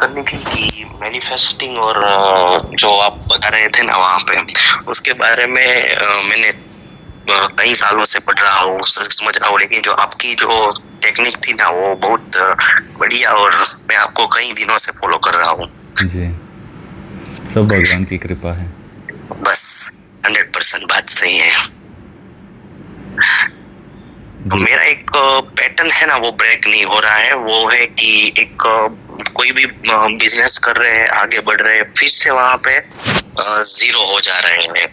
करनी थी कि मैनिफेस्टिंग और जो आप बता रहे थे ना वहाँ पे, उसके बारे में मैंने कई सालों से पढ़ रहा हूँ, समझ रहा हूँ, लेकिन जो आपकी जो टेक्निक थी ना वो बहुत बढ़िया, और मैं आपको कई दिनों से फॉलो कर रहा हूँ। जी, सब भगवान की कृपा है। बस 100% बात सही है। तो जी। मेरा एक पैटर्न है ना वो ब्रेक नहीं हो रहा है, वो है कि एक कोई भी बिजनेस कर रहे हैं, आगे बढ़ रहे हैं, फिर से वहां पे जीरो हो जा रहे हैं।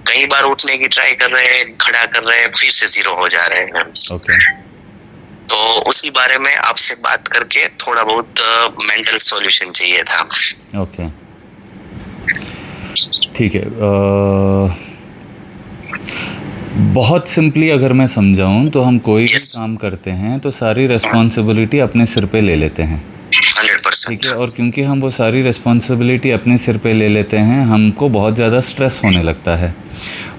कई बार उठने की ट्राई कर रहे हैं, खड़ा कर रहे हैं, फिर से जीरो हो जा रहे हैं। ओके। तो उसी बारे में आपसे बात करके थोड़ा बहुत मेंटल सॉल्यूशन चाहिए था। ओके, ठीक है। बहुत सिंपली अगर मैं समझाऊं तो हम कोई भी यस, काम करते हैं तो सारी रिस्पॉन्सिबिलिटी अपने सिर पे ले लेते हैं, ठीक 100%। है। और क्योंकि हम वो सारी रिस्पॉन्सिबिलिटी अपने सिर पे ले लेते हैं, हमको बहुत ज़्यादा स्ट्रेस होने लगता है।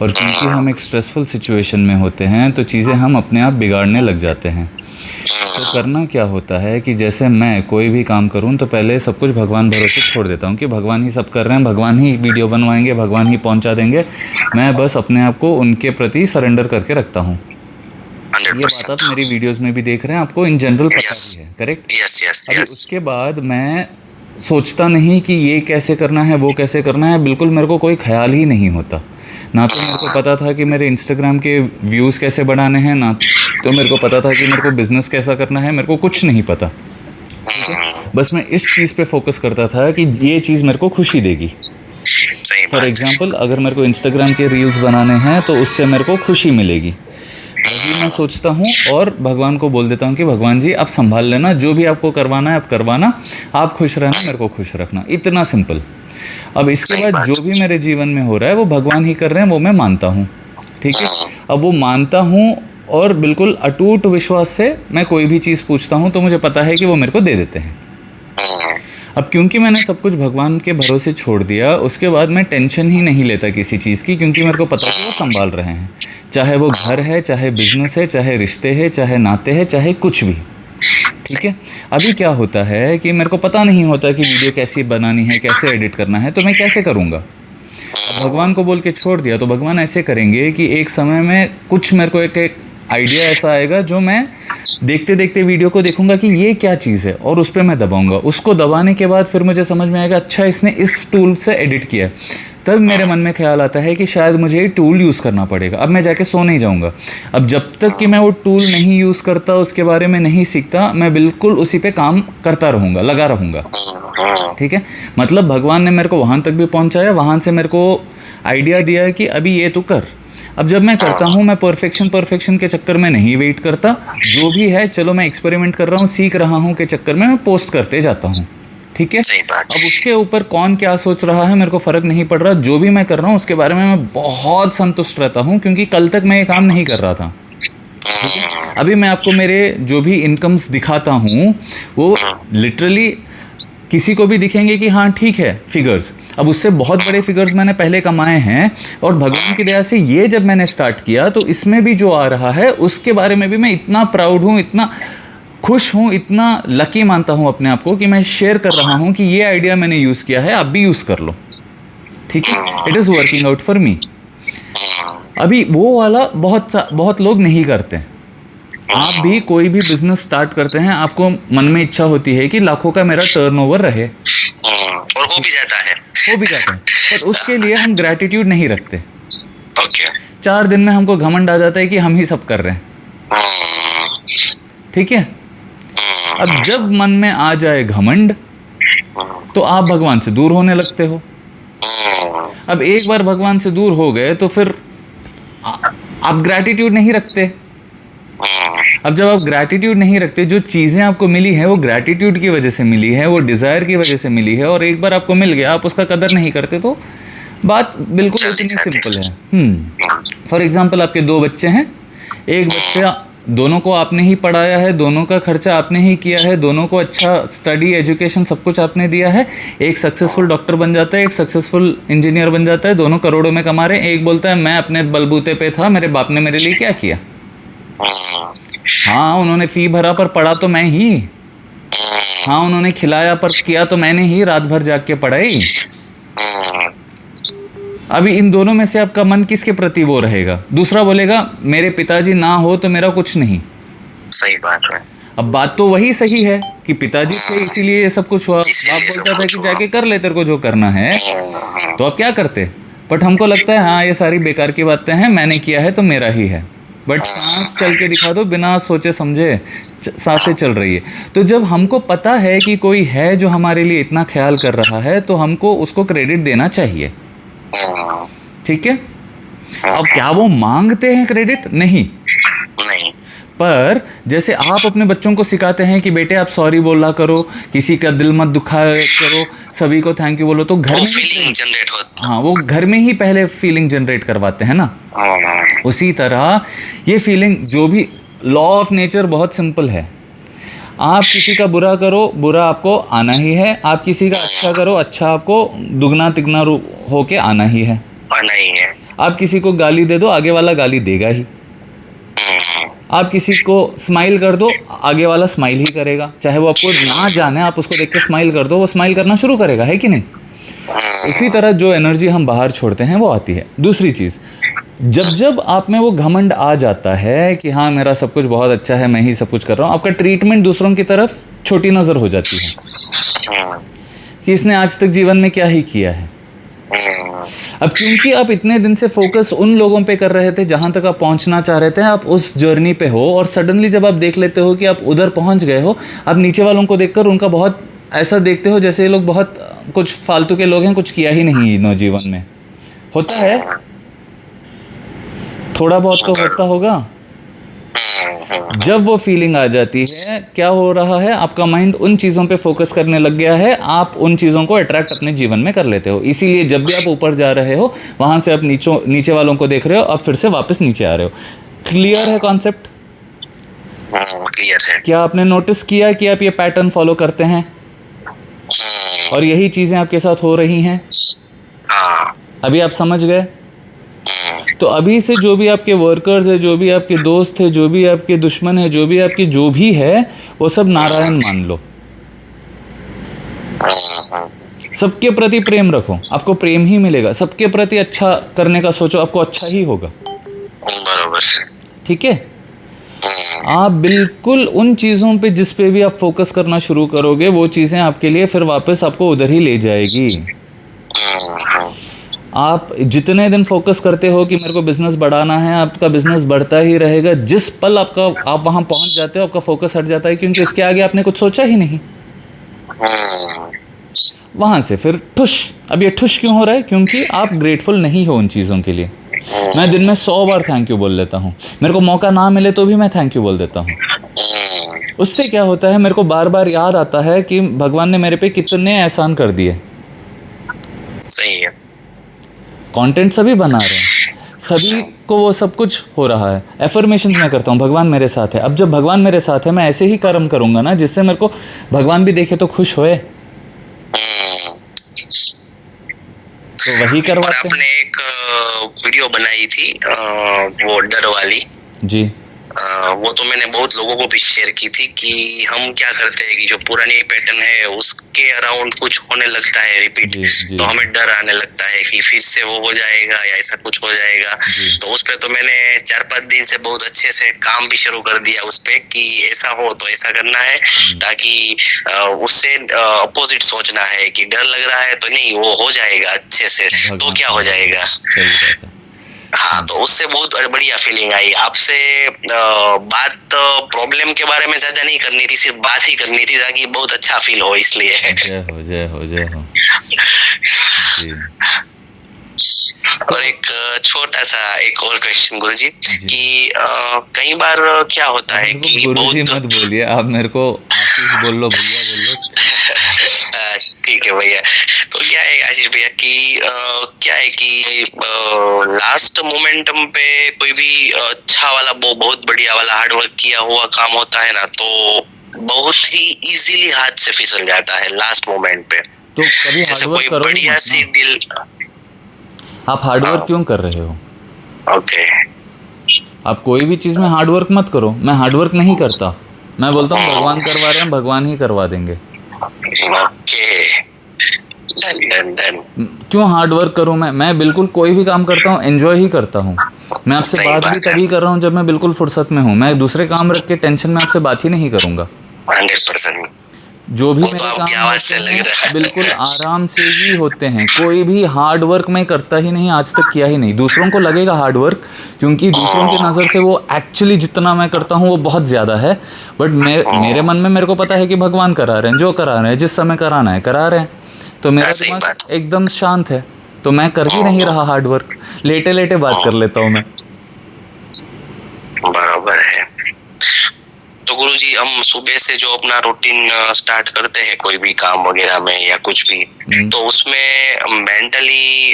और क्योंकि हम एक स्ट्रेसफुल सिचुएशन में होते हैं तो चीज़ें हम अपने आप बिगाड़ने लग जाते हैं। तो करना क्या होता है कि जैसे मैं कोई भी काम करूं तो पहले सब कुछ भगवान भरोसे छोड़ देता हूं कि भगवान ही सब कर रहे हैं, भगवान ही वीडियो बनवाएंगे, भगवान ही पहुंचा देंगे। मैं बस अपने आप को उनके प्रति सरेंडर करके रखता हूं। ये बात आप 100%। मेरी वीडियोस में भी देख रहे हैं, आपको इन जनरल पता यस, भी है, करेक्ट। यस, यस, अभी यस। उसके बाद मैं सोचता नहीं कि ये कैसे करना है, वो कैसे करना है, बिल्कुल मेरे को कोई ख्याल ही नहीं होता। ना तो मेरे को पता था कि मेरे इंस्टाग्राम के व्यूज़ कैसे बढ़ाने हैं, ना तो मेरे को पता था कि मेरे को बिज़नेस कैसा करना है, मेरे को कुछ नहीं पता, ठीक है। बस मैं इस चीज़ पे फोकस करता था कि ये चीज़ मेरे को खुशी देगी। सही फॉर बात है। एग्ज़ाम्पल, अगर मेरे को इंस्टाग्राम के रील्स बनाने हैं तो उससे मेरे को खुशी मिलेगी, वही मैं सोचता हूँ। और भगवान को बोल देता हूँ कि भगवान जी आप संभाल लेना, जो भी आपको करवाना है आप करवाना, आप खुश रहना, मेरे को खुश रखना, इतना सिंपल। अब इसके सही बाद बात। जो भी मेरे जीवन में हो रहा है वो भगवान ही कर रहे हैं, वो मैं मानता हूँ, ठीक है। अब वो मानता हूँ और बिल्कुल अटूट विश्वास से मैं कोई भी चीज़ पूछता हूँ तो मुझे पता है कि वो मेरे को दे देते हैं। अब क्योंकि मैंने सब कुछ भगवान के भरोसे छोड़ दिया, उसके बाद मैं टेंशन ही नहीं लेता किसी चीज़ की, क्योंकि मेरे को पता है कि वो संभाल रहे हैं। चाहे वो घर है, चाहे बिजनेस है, चाहे रिश्ते है, चाहे नाते हैं, चाहे कुछ भी, ठीक है। अभी क्या होता है कि मेरे को पता नहीं होता कि वीडियो कैसी बनानी है, कैसे एडिट करना है, तो मैं कैसे करूँगा। अब भगवान को बोल के छोड़ दिया तो भगवान ऐसे करेंगे कि एक समय में कुछ मेरे को एक आइडिया ऐसा आएगा जो मैं देखते देखते वीडियो को देखूंगा कि ये क्या चीज़ है, और उस पर मैं दबाऊंगा। उसको दबाने के बाद फिर मुझे समझ में आएगा अच्छा इसने इस टूल से एडिट किया है। तब मेरे मन में ख्याल आता है कि शायद मुझे ये टूल यूज़ करना पड़ेगा। अब मैं जाके सो नहीं जाऊंगा। अब जब तक कि मैं वो टूल नहीं यूज़ करता, उसके बारे में नहीं सीखता, मैं बिल्कुल उसी पे काम करता रहूँगा, लगा रहूँगा, ठीक है। मतलब भगवान ने मेरे को वहाँ तक भी पहुँचाया, वहाँ से मेरे को आइडिया दिया है कि अभी ये तू कर। अब जब मैं करता हूँ, मैं परफेक्शन के चक्कर में नहीं वेट करता, जो भी है चलो मैं एक्सपेरिमेंट कर रहा हूँ, सीख रहा हूँ के चक्कर में मैं पोस्ट करते जाता हूँ, ठीक है। सही बात। अब उसके ऊपर कौन क्या सोच रहा है मेरे को फ़र्क नहीं पड़ रहा, जो भी मैं कर रहा हूँ उसके बारे में मैं बहुत संतुष्ट रहता हूँ, क्योंकि कल तक मैं ये काम नहीं कर रहा था, ठीक है। अभी मैं आपको मेरे जो भी इनकम्स दिखाता हूँ वो लिटरली किसी को भी दिखेंगे कि हाँ ठीक है फिगर्स। अब उससे बहुत बड़े फिगर्स मैंने पहले कमाए हैं, और भगवान की दया से ये जब मैंने स्टार्ट किया तो इसमें भी जो आ रहा है उसके बारे में भी मैं इतना प्राउड हूँ, इतना खुश हूँ, इतना लकी मानता हूँ अपने आप को कि मैं शेयर कर रहा हूँ कि ये आइडिया मैंने यूज़ किया है, आप भी यूज़ कर लो, ठीक है। It is working out for me. अभी वो वाला बहुत लोग नहीं करते। आप भी कोई भी बिजनेस स्टार्ट करते हैं, आपको मन में इच्छा होती है कि लाखों का मेरा टर्नओवर रहे, और हो भी जाता है। हो भी जाता है, पर उसके लिए हम ग्रैटिट्यूड नहीं रखते। ओके। 4 दिन में हमको घमंड आ जाता है कि हम ही सब कर रहे हैं, ठीक है। अब जब मन में आ जाए घमंड तो आप भगवान से दूर होने लगते हो। अब एक बार भगवान से दूर हो गए तो फिर आप ग्रैटिट्यूड नहीं रखते। अब जब आप ग्रैटिट्यूड नहीं रखते, जो चीज़ें आपको मिली है वो ग्रैटिट्यूड की वजह से मिली है, वो डिज़ायर की वजह से मिली है, और एक बार आपको मिल गया आप उसका कदर नहीं करते, तो बात बिल्कुल इतनी सिंपल है। फॉर एग्जांपल आपके 2 बच्चे हैं, एक बच्चा, दोनों को आपने ही पढ़ाया है, दोनों का खर्चा आपने ही किया है, दोनों को अच्छा स्टडी एजुकेशन सब कुछ आपने दिया है। एक सक्सेसफुल डॉक्टर बन जाता है, एक सक्सेसफुल इंजीनियर बन जाता है, दोनों करोड़ों में कमा रहे हैं। एक बोलता है मैं अपने बलबूते पे था, मेरे बाप ने मेरे लिए क्या किया। हाँ उन्होंने फ़ी भरा पर पढ़ा तो मैं ही, हाँ उन्होंने खिलाया, पर किया तो मैंने ही, रात भर जाग के पढ़ाई। अभी इन दोनों में से आपका मन किसके प्रति वो रहेगा? दूसरा बोलेगा मेरे पिताजी ना हो तो मेरा कुछ नहीं। सही बात है। अब बात तो वही सही है कि पिताजी थे इसीलिए ये सब कुछ हुआ। बाप बोलता था कि जाके कर ले तेरे को जो करना है, तो आप क्या करते? बट हमको लगता है हाँ ये सारी बेकार की बातें हैं, मैंने किया है तो मेरा ही है। बट सांस चल के दिखा दो, बिना सोचे समझे सांसें चल रही है। तो जब हमको पता है कि कोई है जो हमारे लिए इतना ख्याल कर रहा है, तो हमको उसको क्रेडिट देना चाहिए, ठीक है? अब क्या वो मांगते हैं क्रेडिट? नहीं। पर जैसे आप अपने बच्चों को सिखाते हैं कि बेटे आप सॉरी बोला करो, किसी का दिल मत दुखाया करो, सभी को थैंक यू बोलो, तो घर में फीलिंग जनरेट होती है। हाँ, वो घर में ही पहले फीलिंग जनरेट करवाते हैं ना। उसी तरह ये फीलिंग, जो भी लॉ ऑफ नेचर बहुत सिंपल है। आप किसी का बुरा करो, बुरा आपको आना ही है। आप किसी का अच्छा करो, अच्छा आपको दुगना तिगना होके आना ही है। आप किसी को गाली दे दो, आगे वाला गाली देगा ही। आप किसी को स्माइल कर दो, आगे वाला स्माइल ही करेगा। चाहे वो आपको ना जाने, आप उसको देख के स्माइल कर दो, वो स्माइल करना शुरू करेगा, है कि नहीं? उसी तरह जो एनर्जी हम बाहर छोड़ते हैं वो आती है। दूसरी चीज़, जब जब आप में वो घमंड आ जाता है कि हाँ मेरा सब कुछ बहुत अच्छा है, मैं ही सब कुछ कर रहा हूँ, आपका ट्रीटमेंट दूसरों की तरफ छोटी नज़र हो जाती है कि इसने आज तक जीवन में क्या ही किया है। अब क्योंकि आप इतने दिन से फोकस उन लोगों पे कर रहे थे जहां तक आप पहुंचना चाह रहे थे, आप उस जर्नी पे हो, और सडनली जब आप देख लेते हो कि आप उधर पहुंच गए हो, आप नीचे वालों को देखकर उनका बहुत ऐसा देखते हो जैसे ये लोग बहुत कुछ फालतू के लोग हैं, कुछ किया ही नहीं इन्होंने जीवन में। होता है, थोड़ा बहुत तो होता होगा। जब वो फीलिंग आ जाती है, क्या हो रहा है? आपका माइंड उन चीज़ों पे फोकस करने लग गया है, आप उन चीज़ों को अट्रैक्ट अपने जीवन में कर लेते हो। इसीलिए जब भी आप ऊपर जा रहे हो, वहाँ से आप नीचे वालों को देख रहे हो, आप फिर से वापस नीचे आ रहे हो। क्लियर है कॉन्सेप्ट? क्लियर है। क्या आपने नोटिस किया कि आप ये पैटर्न फॉलो करते हैं और यही चीज़ें आपके साथ हो रही हैं? अभी आप समझ गए? तो अभी से जो भी आपके वर्कर्स है, जो भी आपके दोस्त है, जो भी आपके दुश्मन है, जो भी आपके जो भी है, वो सब नारायण मान लो। सबके प्रति प्रेम रखो, आपको प्रेम ही मिलेगा। सबके प्रति अच्छा करने का सोचो, आपको अच्छा ही होगा। बराबर है। ठीक है? आप बिल्कुल उन चीज़ों पे जिस पे भी आप फोकस करना शुरू करोगे, वो चीज़ें आपके लिए फिर वापस आपको उधर ही ले जाएगी। आप जितने दिन फोकस करते हो कि मेरे को बिजनेस बढ़ाना है, आपका बिजनेस बढ़ता ही रहेगा। जिस पल आप वहाँ पहुँच जाते हो, आपका फोकस हट जाता है, क्योंकि उसके आगे आपने कुछ सोचा ही नहीं। वहाँ से फिर ठुश। अब ये ठुश क्यों हो रहा है? क्योंकि आप ग्रेटफुल नहीं हो उन चीज़ों के लिए। मैं दिन में 100 बार थैंक यू बोल लेता हूँ, मेरे को मौका ना मिले तो भी मैं थैंक यू बोल देता हूँ। उससे क्या होता है, मेरे को बार बार याद आता है कि भगवान ने मेरे पे कितने एहसान कर दिए। सही है। कंटेंट सभी बना रहे हैं, सभी को वो सब कुछ हो रहा है। एफर्मेशन मैं करता हूँ, भगवान मेरे साथ है। अब जब भगवान मेरे साथ है, मैं ऐसे ही कर्म करूँगा ना जिससे मेरे को भगवान भी देखे तो खुश होए। तो वही करवाते हैं। आपने एक वीडियो बनाई थी वो डर वाली जी, वो तो मैंने बहुत लोगों को भी शेयर की थी कि हम क्या करते हैं कि जो पुरानी पैटर्न है उसके अराउंड कुछ होने लगता है रिपीट, तो हमें डर आने लगता है कि फिर से वो हो जाएगा या ऐसा कुछ हो जाएगा। तो उस पे तो मैंने 4-5 दिन से बहुत अच्छे से काम भी शुरू कर दिया उस पे कि ऐसा हो तो ऐसा करना है, ताकि उससे अपोजिट सोचना है कि डर लग रहा है तो नहीं, वो हो जाएगा अच्छे से, तो क्या हो जाएगा। सही बात है। हाँ, तो उससे बहुत बढ़िया फीलिंग आई। आपसे बात प्रॉब्लम के बारे में ज्यादा नहीं करनी थी, सिर्फ बात ही करनी थी ताकि बहुत अच्छा फील हो, इसलिए। जय हो जय हो जय हो जी। और एक छोटा सा एक और क्वेश्चन गुरुजी कि कई बार क्या होता है कि गुरुजी मत बोलिए आप, मेरे को आशीष बोल लो, भैया बोल लो। ठीक है भैया। तो क्या है आशीष भैया कि क्या है कि लास्ट मोमेंटम पे कोई भी अच्छा वाला बहुत बढ़िया वाला हार्डवर्क किया हुआ काम होता है ना, तो बहुत ही इजीली हाथ से फिसल जाता है लास्ट मोमेंट पे। तो कभी हार्डवर्क करो, बढ़िया सी डील। आप हार्डवर्क क्यों कर रहे हो? ओके, आप कोई भी चीज़ में हार्डवर्क मत करो। मैं हार्डवर्क नहीं करता, मैं बोलता हूँ भगवान करवा रहे हैं, भगवान ही करवा देंगे। Okay, done done done. क्यों हार्ड वर्क करूं मैं बिल्कुल कोई भी काम करता हूं एंजॉय ही करता हूं। मैं आपसे सही बात भी बात है। तभी कर रहा हूं जब मैं बिल्कुल फुर्सत में हूं। मैं दूसरे काम रख के टेंशन में आपसे बात ही नहीं करूंगा। 100%। जो भी वो तो मेरे आपकी काम आवाज होते से लग हैं रहा है। बिल्कुल आराम से ही होते हैं। कोई भी हार्ड वर्क मैं करता ही नहीं, आज तक किया ही नहीं। दूसरों को लगेगा हार्ड वर्क, क्योंकि दूसरों की नज़र से वो एक्चुअली जितना मैं करता हूँ वो बहुत ज़्यादा है। बट मेरे मन में मेरे को पता है कि भगवान करा रहे हैं, जो करा रहे हैं, जिस समय कराना है करा रहे हैं। तो मेरा सही दिमाग बात। एकदम शांत है, तो मैं कर ही नहीं रहा हार्ड वर्क। लेटे लेटे बात कर लेता हूँ मैं। बराबर है। तो गुरुजी, हम सुबह से जो अपना रूटीन स्टार्ट करते हैं कोई भी काम वगैरह में या कुछ भी, तो उसमें मेंटली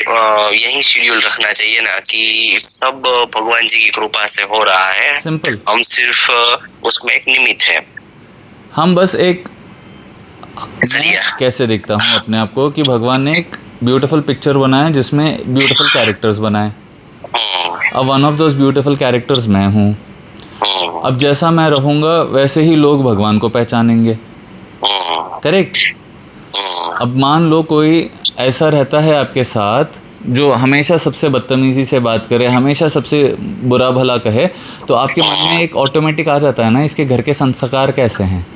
यही शेड्यूल रखना चाहिए ना कि सब भगवान जी की कृपा से हो रहा है, सिंपल। हम सिर्फ उसमें एक निमित्त है। हम बस एक, मैं सरिया। कैसे देखता हूँ अपने आप को कि भगवान ने एक ब्यूटीफुल पिक्चर बनाया जिसमें ब्यूटीफुल कैरेक्टर्स बनाए। अब one of those beautiful characters मैं हूँ। अब जैसा मैं रहूँगा वैसे ही लोग भगवान को पहचानेंगे। करेक्ट। अब मान लो कोई ऐसा रहता है आपके साथ जो हमेशा सबसे बदतमीज़ी से बात करे, हमेशा सबसे बुरा भला कहे, तो आपके मन में एक ऑटोमेटिक आ जाता है ना, इसके घर के संस्कार कैसे हैं,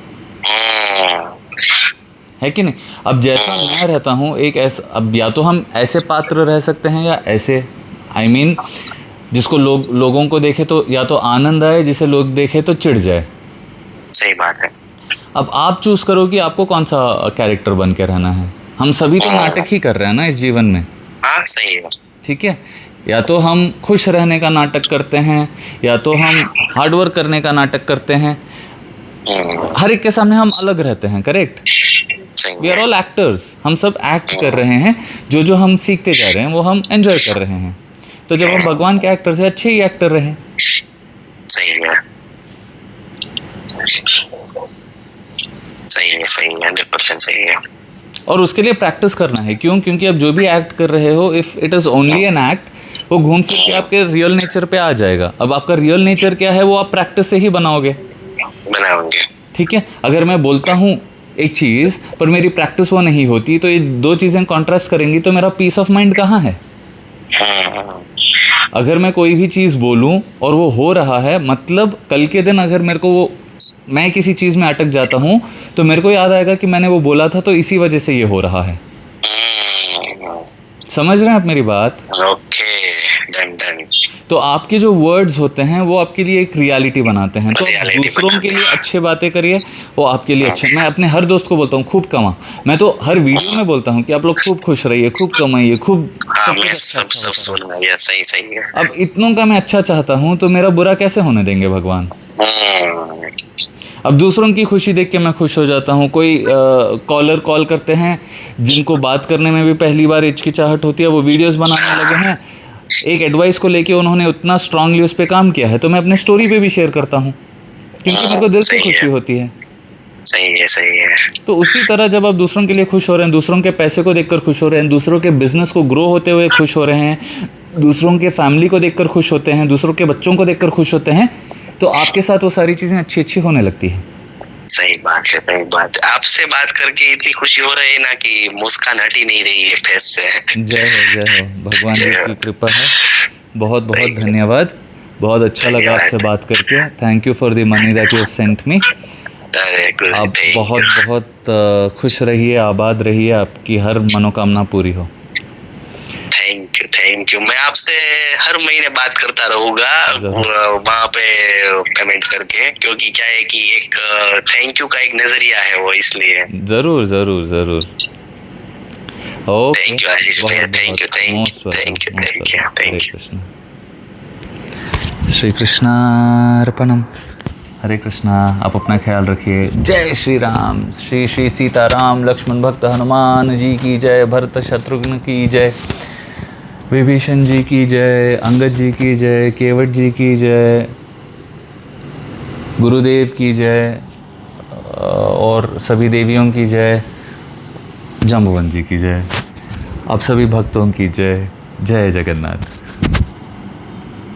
है कि नहीं। अब जैसा मैं रहता हूँ एक ऐसा, अब या तो हम ऐसे पात्र रह सकते हैं या ऐसे, I mean, जिसको लोगों को देखे तो या तो आनंद आए, जिसे लोग देखे तो चिढ़ जाए। सही बात है। अब आप चूज करो कि आपको कौन सा कैरेक्टर बन के रहना है। हम सभी तो नाटक ही कर रहे हैं ना इस जीवन में। हाँ सही है। ठीक है, या तो हम खुश रहने का नाटक करते हैं, या तो हम हार्डवर्क करने का नाटक करते हैं। हर एक के सामने हम अलग रहते हैं। Correct. We are all actors. हम सब एक्ट कर रहे हैं। जो जो हम सीखते जा रहे हैं वो हम एंजॉय कर रहे हैं। तो जब हम भगवान के एक्टर से अच्छे ही एक्टर रहें। सही है, सही है, सही है, 100% सही है। और उसके लिए प्रैक्टिस करना है। क्यों? क्योंकि अब जो भी एक्ट कर रहे हो, if it is only an act, वो घूम फिर के आपके रियल नेचर पे आ जाएगा। अब आपका रियल नेचर क्या है वो आप प्रैक्टिस से ही बनाओगे। ठीक है। अगर मैं बोलता हूँ एक चीज़ पर मेरी प्रैक्टिस वो नहीं होती, तो ये दो चीज़ें कॉन्ट्रास्ट करेंगी, तो मेरा पीस ऑफ माइंड कहाँ है। अगर मैं कोई भी चीज़ बोलूं और वो हो रहा है, मतलब कल के दिन अगर मेरे को वो, मैं किसी चीज़ में अटक जाता हूं, तो मेरे को याद आएगा कि मैंने वो बोला था तो इसी वजह से ये हो रहा है। समझ रहे हैं आप मेरी बात? Okay, done done. तो आपके जो वर्ड्स होते हैं वो आपके लिए एक रियलिटी बनाते हैं। तो दूसरों के लिए अच्छे बातें करिए, वो आपके लिए अच्छे। मैं अपने हर दोस्त को बोलता हूँ खूब कमा। मैं तो हर वीडियो में बोलता हूँ कि आप लोग खूब खुश रहिए, खूब कमाइए, खूब सब सुन रहा है। सही सही है। अब इतनों का मैं अच्छा चाहता हूँ तो मेरा बुरा कैसे होने देंगे भगवान। अब दूसरों की खुशी देख के मैं खुश हो जाता हूँ। कोई कॉलर कॉल करते हैं जिनको बात करने में भी पहली बार हिचकिचाहट होती है, वो वीडियोस बनाने लगे हैं। एक एडवाइस को लेके उन्होंने उतना स्ट्रांगली उस पर काम किया है, तो मैं अपने स्टोरी पे भी शेयर करता हूँ क्योंकि मेरे को दिल से खुशी होती है। सही है, सही है। तो उसी तरह जब आप दूसरों के लिए खुश हो रहे हैं, दूसरों के पैसे को देखकर खुश हो रहे हैं, दूसरों के बिजनेस को ग्रो होते हुए खुश हो रहे हैं, दूसरों के फैमिली को देखकर खुश होते हैं, दूसरों के बच्चों को देखकर खुश होते हैं, तो आपके साथ वो सारी चीज़ें अच्छी अच्छी होने लगती हैं। सही बात है, सही बात है। आपसे बात करके इतनी खुशी हो रही है ना कि मुस्कान हट ही नहीं रही है फेस से। जय हो, भगवान जी की कृपा है। बहुत बहुत धन्यवाद। बहुत अच्छा लगा आपसे बात करके। Thank you for the money that you sent me. आप बहुत बहुत खुश रहिए, आबाद रहिए, आपकी हर मनोकामना पूरी हो। Thank you. मैं आपसे हर महीने बात करता रहूंगा वहाँ पे पेमेंट करके, क्योंकि क्या है कि एक थैंक यू का एक नजरिया है वो, इसलिए। जरूर जरूर जरूर। ओके, थैंक यू आशीष भैया, thank you. Most welcome. Hare Krishna. Shri कृष्णार्पणम। हरे कृष्णा। आप अपना ख्याल रखिए। जय श्री राम। श्री श्री सीताराम लक्ष्मण भक्त हनुमान जी की जय। भरत शत्रुघ्न की जय। विभीषण जी की जय। अंगद जी की जय। केवट जी की जय। गुरुदेव की जय। और सभी देवियों की जय। जाम्बुवन जी की जय। आप सभी भक्तों की जय। जय जगन्नाथ।